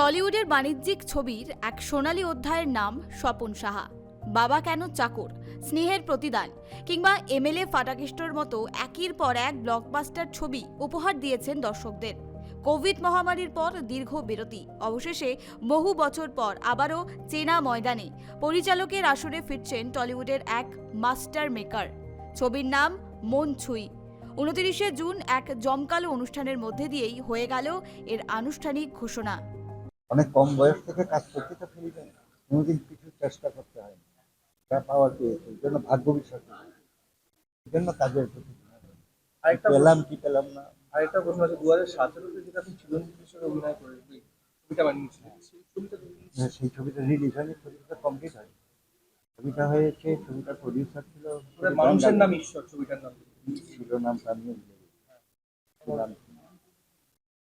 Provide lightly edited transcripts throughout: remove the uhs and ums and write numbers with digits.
টলিউডের বাণিজ্যিক ছবির এক সোনালী অধ্যায়ের নাম স্বপন সাহা। বাবা কেন চাকর, স্নেহের প্রতিদান কিংবা এমএলএ ফাটাকেষ্টর মতো একের পর এক ব্লকবাস্টার ছবি উপহার দিয়েছেন দর্শকদের। কোভিড মহামারীর পর দীর্ঘ বিরতি, অবশেষে বহু বছর পর আবারও চেনা ময়দানে পরিচালকের আসরে ফিরছেন টলিউডের এক মাস্টার মেকার। ছবির নাম মন ছুঁই। 29শে জুন এক জমকালো অনুষ্ঠানের মধ্যে দিয়েই হয়ে গেল এর আনুষ্ঠানিক ঘোষণা। অনেক কম বয়স থেকে কাজ করতে তো ফিরবেন, কোনোদিন কিছু চেষ্টা করতে হয় না, যা পাওয়ার পেয়েছে এই জন্য ভাগ্য বিশ্বাস এই জন্য কাজের প্রতি পেলাম কি পেলাম না। আরেকটা প্রশ্ন আছে, 2017-তে যেটা আপনি চিরঞ্জিত হিসেবে অভিনয় করে যে ছবিটা বানিয়েছিলেন, সেই ছবিটা সেই ছবিটা রিলিজ হয়নি, ছবিটা কমপ্লিট হয়নি। ছবিটা হয়েছে, ছবিটার প্রডিউসার ছিল মানুষের নাম ঈশ্বর, ছবিটার নাম ছিল নাম আমিও ভুলে গেছি।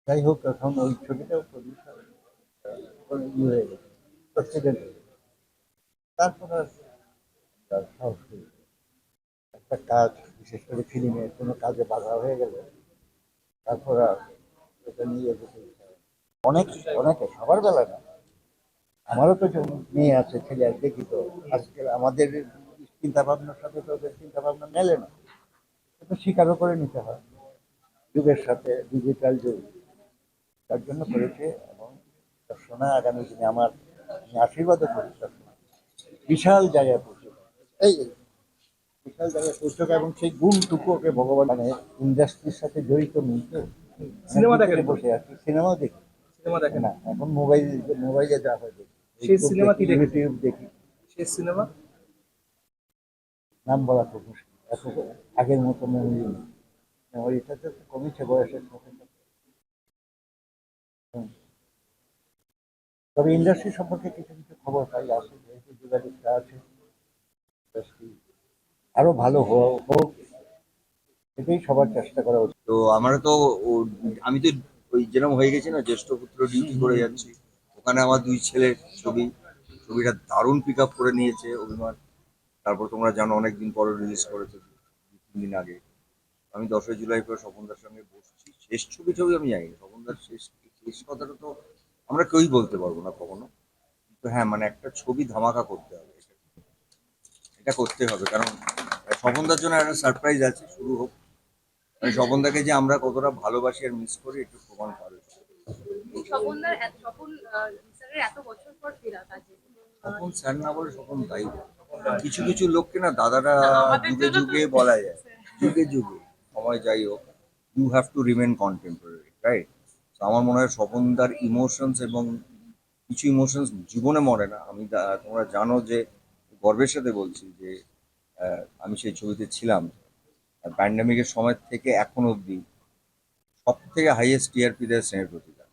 যাই হোক, এখন ওই ছবিটাও প্রডিউসার হয়ে গেছে, প্রেসিডেন্ট হয়ে গেছে। তারপর আর সাহস করি না। একটা কাজ, বিশেষ করে ফিল্মে কোনো কাজে বাধা হয়ে গেলে তারপর আর এটা নিয়ে এগোতে ইচ্ছা হয় না। অনেকে সবার বেলা না, আমারও তো মেয়ে আছে, ছেলে আছে, দেখি তো আজকে আমাদের চিন্তা ভাবনার সাথে তো ওদের চিন্তা ভাবনা মেলে না, এটা স্বীকারও করে নিতে হয়। যুগের সাথে ডিজিটাল যুগ, তার জন্য করেছে। এবং শোনা আগামী দিনে আমি আশীর্বাদও করি বিশাল জায়গায় পৌঁছে, এই বিশাল জায়গায় পৌঁছক, এবং সেই গুণটুকু ওকে ভগবান, মানে ইন্ডাস্ট্রির সাথে জড়িত নেই তো, সিনেমা দেখেন, বসে আছি, সিনেমাও দেখি। সিনেমা দেখেন না, এখন মোবাইলে যা হয় দেখি, সেই সিনেমা কি দেখেন? ইউটিউব দেখি। সেই সিনেমা নাম বলা খুব মুশকিল, এত আগের মতো মেমোরি নেই, মেমোরিটা তো কমেছে বয়সের সাথে সাথে। তবে ইন্ডাস্ট্রি সম্পর্কে কিছু কিছু খবর পাই, আছে যেহেতু যোগাযোগটা আছে, ইন্ডাস্ট্রি আরো ভালো হোক, এটাই সবার চেষ্টা করা উচিত। তো আমরা তো আমি তো ওই যেরকম হয়ে গেছি না, জ্যেষ্ঠ পুত্র ডিউটি করে যাচ্ছি, ওখানে আমার দুই ছেলের ছবিটা দারুণ পিক আপ করে নিয়েছে অভিমান। তারপর তোমরা জানো অনেকদিন পরে রিলিজ করেছে, 2-3 দিন আগে। আমি 10ই জুলাই করে স্বপনদার সঙ্গে বসছি, শেষ ছবি আমি জানি না, স্বপনদার শেষ শেষ কথাটা তো আমরা কেউই বলতে পারবো না কখনো, কিন্তু হ্যাঁ মানে একটা ছবি ধামাকা করতে হবে, এটা করতে হবে, কারণ স্বপনদার জন্য একটা সারপ্রাইজ আছে, শুরু হোক। মানে স্বপনদাকে যে আমরা কতটা ভালোবাসি আর মিস করি একটু প্রমাণ পাবে। স্বপন স্যার না বলে স্বপন ভাই। কিছু কিছু লোককে না দাদারা যুগে যুগে বলা যায়, যুগে যুগে সময় যাই হোক, you have to remain contemporary, right? তো আমার মনে হয় স্বপনদার ইমোশনস, এবং কিছু ইমোশনস জীবনে মরে না। তোমরা জানো যে গর্বের সাথে বলছি যে আমি সেই ছবিতে ছিলাম, প্যান্ডামিকের সময় থেকে এখন অবধি সব থেকে হাইয়েস্ট টিআরপি দেয় স্নেহের প্রতিদান।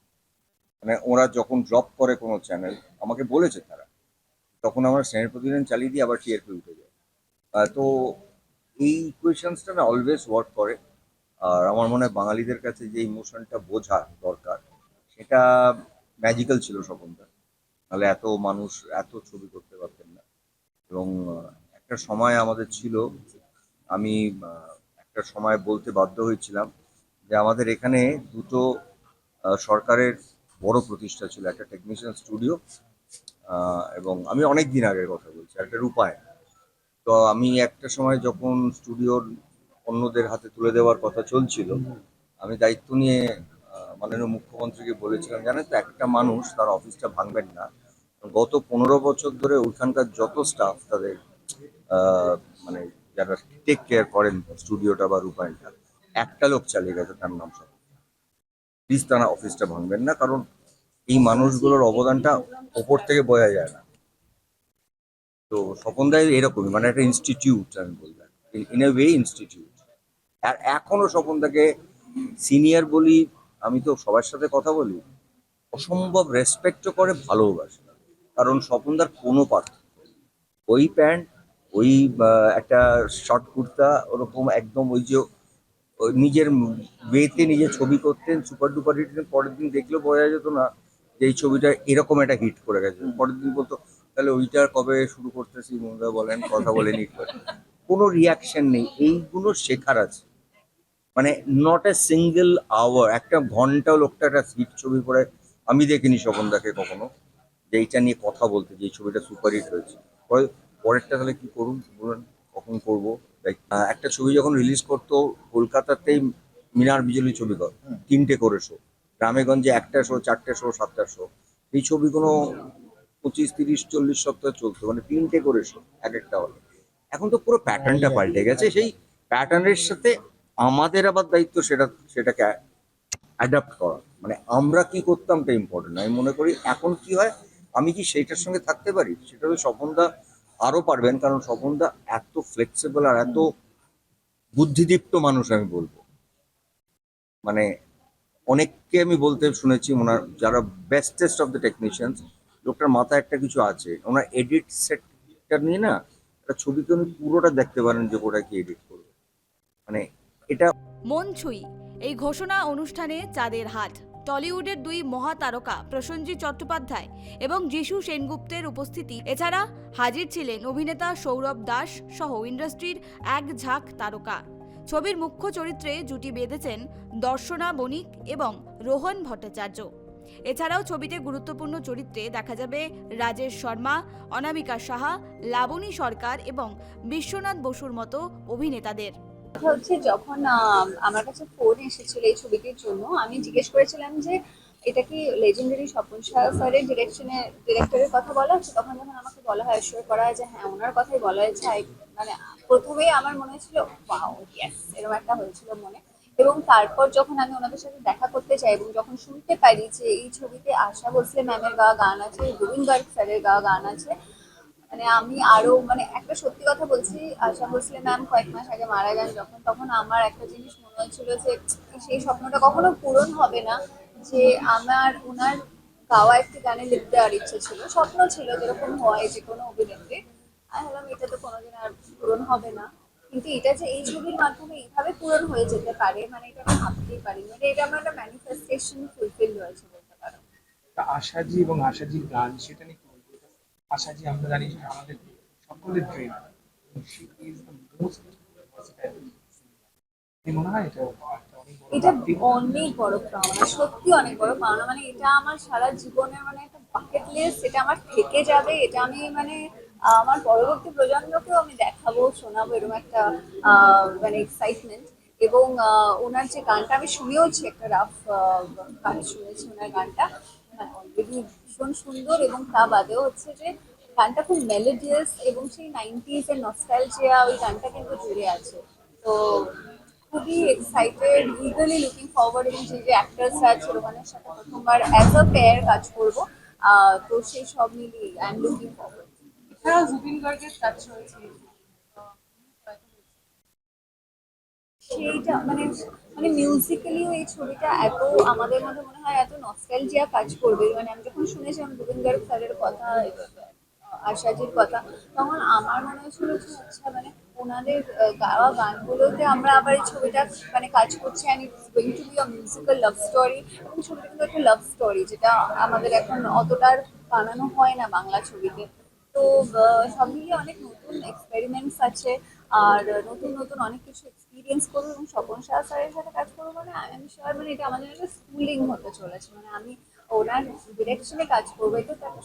মানে ওরা যখন ড্রপ করে কোনো চ্যানেল, আমাকে বলেছে তারা, তখন আমরা স্নেহের প্রতিদিন চালিয়ে দিই, আবার টিআরপি উঠে যায়। তো এই ইকুয়েশনসটা না অলওয়েজ ওয়ার্ক করে। আর আমার মনে হয় বাঙালিদের কাছে যে ইমোশনটা বোঝা দরকার, সেটা ম্যাজিক্যাল ছিল স্বপনদা, নাহলে এত মানুষ এত ছবি করতে পারতেন না। এবং একটা সময় আমাদের ছিল, আমি একটা সময় বলতে বাধ্য হয়েছিলাম যে আমাদের এখানে দুটো সরকারের বড় প্রতিষ্ঠা ছিল, একটা টেকনিশিয়ান স্টুডিও, এবং আমি অনেক দিন আগের কথা বলছি, একটা রূপায়ণ। তো আমি একটা সময় যখন স্টুডিওর অন্যদের হাতে তুলে দেওয়ার কথা চলছিল, আমি দায়িত্ব নিয়ে মাননীয় মুখ্যমন্ত্রীকে বলেছিলাম, জানেন তো একটা মানুষ তার অফিসটা ভাঙবেন না, গত 15 বছর ধরে ওইখানকার যত স্টাফ তাদের মানে যারা টেক কেয়ার করেন স্টুডিওটা বা রূপায়ণটা, একটা লোক চালিয়ে গেছে, তার নাম সব। প্লিজ তারা অফিসটা ভাঙবেন না, কারণ এই মানুষগুলোর অবদানটা ওপর থেকে বোঝা যায় না। তো স্বপন দায় এরকমই, মানে একটা ইনস্টিটিউট, আমি বললাম ইন এ ওয়ে ইনস্টিটিউট। আর এখনো স্বপনদাকে সিনিয়র বলি, আমি তো সবার সাথে কথা বলি, অসম্ভব রেসপেক্টও করে, ভালোবাসে। কারণ স্বপনদার কোনো পার্থক্য, ওই প্যান্ট, ওই একটা শর্ট কুর্তা, ওরকম একদম ওই যে ওই নিজের ওয়েতে নিজে ছবি করতেন, সুপার ডুপার হিট। পরের দিন দেখলেও বোঝা যেত না যে এই ছবিটা এরকম একটা হিট করে গেছে। পরের দিন বলতো, তাহলে ওইটা কবে শুরু করতেছি, মনে বলেন, কথা বলে হিট করে। কোনো রিয়াকশন নেই, এইগুলো শেখার আছে। মানে নট এ সিঙ্গেল আওয়ার, একটা ঘন্টাও লোকটা একটা হিট ছবি করে আমি দেখিনি স্বপনদাকে কখনো যে এইটা নিয়ে কথা বলতে, যে এই ছবিটা সুপারহিট হয়েছে। পরেরটা তাহলে কি করুন বলুন, কখন করবো? একটা ছবি যখন রিলিজ করতো কলকাতাতেই মিনার বিজলি ছবি কর, 3টে করে শো, গ্রামেগঞ্জে 1টা শো, 4টে শো, 7টা শো। এই ছবিগুলো 25, 30, 40 সপ্তাহ চলতো, মানে 3টে করে শো এক একটা হলে। এখন তো পুরো প্যাটার্নটা পাল্টে গেছে। সেই প্যাটার্নের সাথে আমাদের আবার দায়িত্ব সেটাকে অ্যাডাপ্ট করা। মানে আমরা কি করতাম তা ইম্পর্টেন্ট। আমি মনে করি এখন কি হয়, আমি কি সেইটার সঙ্গে থাকতে পারি, সেটা তো স্বপনদা আরো পারবেন, কারণ স্বপনদা এত ফ্লেক্সিবল আর এত বুদ্ধিদীপ্ত মানুষ। আমি বলবো মানে অনেককে আমি বলতে শুনেছি, ওনার যারা বেস্টেস্ট অফ দ্য টেকনিশিয়ানস, লোকটার মাথায় একটা কিছু আছে। ওনার এডিট সেটটা নিয়ে না, একটা ছবিকে উনি পুরোটা দেখতে পারেন যে ওটা কি এডিট করবে, মানে এটা। মন ছুঁই এই ঘোষণা অনুষ্ঠানে চাঁদের হাট টলিউডের 2 মহাতারকা প্রসেনজিৎ চট্টোপাধ্যায় এবং যিশু সেনগুপ্তের উপস্থিতি। এছাড়া হাজির ছিলেন অভিনেতা সৌরভ দাস সহ ইন্ডাস্ট্রির এক ঝাঁক তারকা। ছবির মুখ্য চরিত্রে জুটি বেঁধেছেন দর্শনা বণিক এবং রোহন ভট্টাচার্য। এছাড়াও ছবিতে গুরুত্বপূর্ণ চরিত্রে দেখা যাবে রাজেশ শর্মা, অনামিকা সাহা, লাবণী সরকার এবং বিশ্বনাথ বসুর মতো অভিনেতাদের। কথা হচ্ছে যখন আমার কাছে ফোন এসেছিল এই ছবিটির জন্য, আমি জিজ্ঞেস করেছিলাম যে এটা কি লেজেন্ডারি স্বপন স্যারের ডিরেক্টরের কথা বলা হচ্ছে। তখন যখন আমাকে বলা হয়, অ্যাসিওর করা হয় যে হ্যাঁ ওনার কথাই বলা হয়েছে, মানে প্রথমেই আমার মনে হয়েছিল ওয়াও ইয়েস, এরকম একটা হয়েছিল মনে। এবং তারপর যখন আমি ওনাদের সাথে দেখা করতে চাই এবং যখন শুনতে পারি যে এই ছবিতে আশা ভোসলে ম্যামের গাওয়া গান আছে, গোবিন্দ গার্গ স্যারের গাওয়া গান আছে, মানে আমি আরো মানে একটা সত্যি কথা বলছি, আশা ভোসলে ম্যাম কয়েক মাস আগে মারা যান যখন, তখন আমার একটা জিনিস মনে হচ্ছিল যে সেই স্বপ্নটা কখনো পূরণ হবে না, যে আমার ওনার গাওয়া একটি গানে লিখ দেওয়ার ইচ্ছে ছিল, স্বপ্ন ছিল যেরকম হয় যে কোনো অভিনেত্রী। আমি ভাবলাম এটা তো কোনোদিন আর পূরণ হবে না, কিন্তু এটা যে এই ছবির মাধ্যমে এইভাবে পূরণ হয়ে যেতে পারে, মানে এটা আমি ভাবতেই পারি, মানে এটা আমার একটা ম্যানিফেস্টেশন ফুলফিল হয়েছে বলতে পারো। তা আশাজি এবং আশাজির গান, সেটা নিয়ে কি বলবো? আশাজি আমরা জানি যে আমাদের সকলের dream, she is the most versatile singer. মনে হয় এটা একটা অনেক বড় এটা প্রাপ্তি। অনেক বড় পাওনা, সত্যি অনেক বড় পাওনা, মানে এটা আমার সারা জীবনের মানে একটা বাকেট লিস্ট, এটা আমার থেকে যাবে, এটা আমি মানে আমার পরবর্তী প্রজন্মকেও আমি দেখাবো শোনাবো, এরকম একটা মানে এক্সাইটমেন্ট। এবং ওনার যে গানটা আমি শুনেওছি, একটা রাফ গান শুনেছি ওনার গানটা, মানে অলরেডি ভীষণ সুন্দর, এবং তা বাদেও হচ্ছে যে গানটা খুব মেলোডিয়াস, এবং সেই 90s এর নস্টালজিয়া ওই গানটা কিন্তু জুড়ে আছে। তো খুবই এক্সাইটেড, ইগারলি লুকিং ফরওয়ার্ড, এবং যে যে অ্যাক্টার্সরা আছে রোহানের সাথে প্রথমবার অ্যাজ আ পেয়ার কাজ করবো, তো সেই সব মিলিয়ে আই এম লুকিং ফরওয়ার্ড। এছাড়াও জুবিন গার্গের কাজ হয়েছে, সেইটা মানে মানে মিউজিক্যালিও এই ছবিটা এত আমাদের মধ্যে মনে হয় এত নস্টালজিয়া কাজ করবে, মানে আমি যখন শুনেছিলাম গোবিন্দ গার্গ স্যারের কথা, আশাজির কথা, তখন আমার মনে হয়েছিল যে আচ্ছা মানে ওনাদের গাওয়া গানগুলোতে আমরা আবার এই ছবিটা মানে কাজ করছি, and it's going to be a musical love story. এবং ছবিটা কিন্তু একটা লাভ স্টোরি, যেটা আমাদের এখন অতটার বানানো হয় না বাংলা ছবিতে। তো সব মিলিয়ে অনেক নতুন এক্সপেরিমেন্টস আছে, আর নতুন নতুন অনেক কিছু এক্সপিরিয়েন্স করবো, এবং স্বপন শাহ স্যারের সাথে কাজ করবো, মানে আমি শিওর মানে এটা আমাদের একটা স্কুলিং হতে চলেছে, মানে আমি ওনার ডিরেকশনে কাজ করবো, এটা তো একটা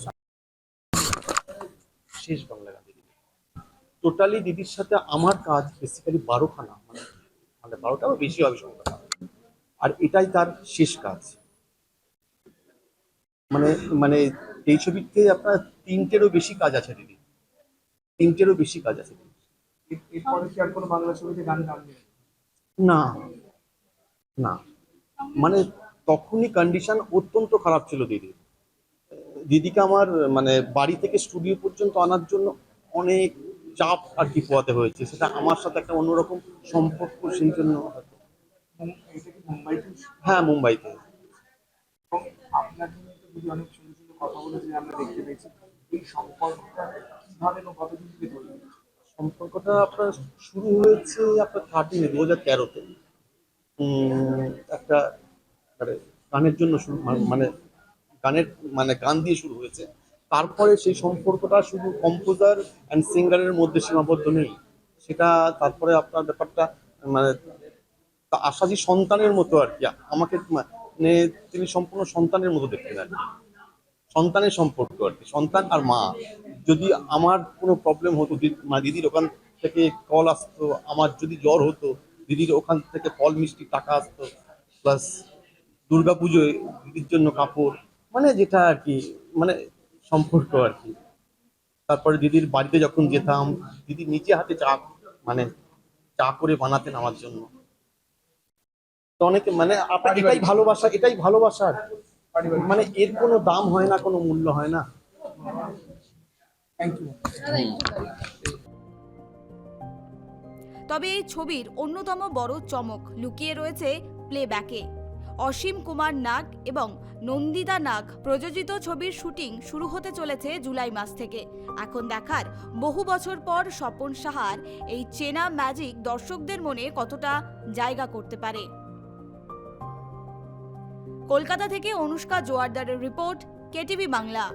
শেষ বাংলা গান দিদি, টোটালি দিদির সাথে আমার কাজ বেসিক্যালি 12খানা, মানে মানে 12টা বা বেশি হবে সম্ভবত, আর এটাই তার শেষ কাজ। মানে মানে এই ছবিতে আপনার 3টেরও বেশি কাজ আছে দিদি, 3টেরও বেশি কাজ আছে দিদি। এরপরে কি আর কোনো বাংলা ছবিতে গান গানবে? না না, মানে তখনই কন্ডিশন অত্যন্ত খারাপ ছিল দিদি। দিদিকে আমার মানে বাড়ি থেকে স্টুডিও পর্যন্ত আনার জন্য অনেক চাপ আর কি পোয়াতে হয়েছে, সেটা আমার সাথে একটা অন্যরকম সম্পর্ক, সেই জন্য হয়তো। এটা কি মুম্বাইতে? হ্যাঁ, মুম্বাইতে। এবং আপনাকে নিয়ে তো দিদি অনেক সুন্দর সুন্দর কথা বলেছে, আমরা দেখতে পেয়েছি। এই সম্পর্কটা কিভাবে বা কতদিন থেকে তৈরি হয়েছে? সম্পর্কটা আপনার শুরু হয়েছে আপনার 13-এ 2013-তে, একটা মানে গানের জন্য শুরু, মানে গানের মানে গান দিয়ে শুরু হয়েছে। তারপরে সেই সম্পর্কটা শুধু কম্পোজার অ্যান্ড সিঙ্গারের মধ্যে সীমাবদ্ধ নেই, সেটা তারপরে আপনার ব্যাপারটা মানে আশাজি সন্তানের মতো আর কি, আমাকে তিনি সম্পূর্ণ সন্তানের মতো দেখতেন আর কি। সন্তানের সম্পর্ক আর কি, সন্তান আর মা। যদি আমার কোনো প্রবলেম হতো, দিদির ওখান থেকে কল আসতো, আমার যদি জ্বর হতো দিদির ওখান থেকে ফল মিষ্টি টাকা আসতো, প্লাস দুর্গাপুজোয় দিদির জন্য কাপড়, মানে যেটা আর কি, মানে সম্পর্ক আর কি। তারপরে দিদির বাড়িতে যখন যেতাম, দিদি নিজে হাতে মানে চা করে বানাতেন আমার জন্য। তো অনেকে মানে আপনার এটাই ভালোবাসা, এটাই ভালোবাসা আর কি। পারিবারিক মানে এর কোনো দাম হয় না, কোনো মূল্য হয় না। Thank you. তবে এই ছবির অন্যতম বড় চমক লুকিয়ে রয়েছে প্লেব্যাকে। অসীম কুমার নাগ এবং নন্দিতা নাগ প্রযোজিত ছবির শুটিং শুরু হতে চলেছে জুলাই মাস থেকে। এখন দেখার, বহু বছর পর স্বপন সাহার এই চেনা ম্যাজিক দর্শকদের মনে কতটা জায়গা করতে পারে। কলকাতা থেকে অনুষ্কা জোয়ারদারের রিপোর্ট, কেটিভি বাংলা।